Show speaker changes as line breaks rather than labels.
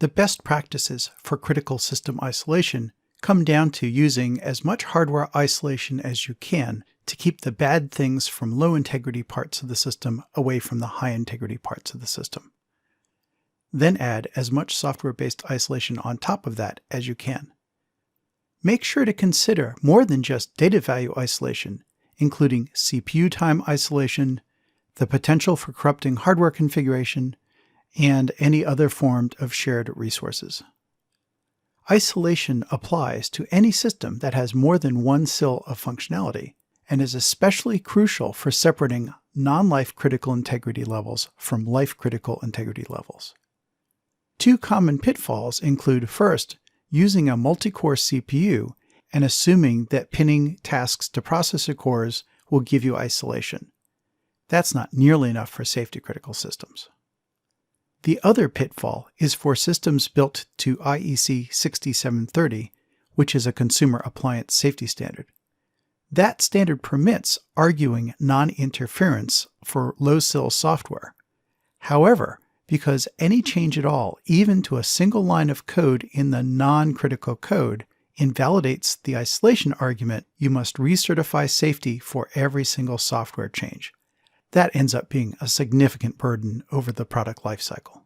The best practices for critical system isolation come down to using as much hardware isolation as you can to keep the bad things from low-integrity parts of the system away from the high-integrity parts of the system. Then add as much software-based isolation on top of that as you can. Make sure to consider more than just data value isolation, including CPU time isolation, the potential for corrupting hardware configuration, and any other form of shared resources. Isolation applies to any system that has more than one SIL of functionality and is especially crucial for separating non-life critical integrity levels from life critical integrity levels. Two common pitfalls include, first, using a multi-core CPU and assuming that pinning tasks to processor cores will give you isolation. That's not nearly enough for safety-critical systems. The other pitfall is for systems built to IEC 6730, which is a consumer appliance safety standard. That standard permits arguing non-interference for low-SIL software. However, because any change at all, even to a single line of code in the non-critical code, invalidates the isolation argument, you must recertify safety for every single software change. That ends up being a significant burden over the product lifecycle.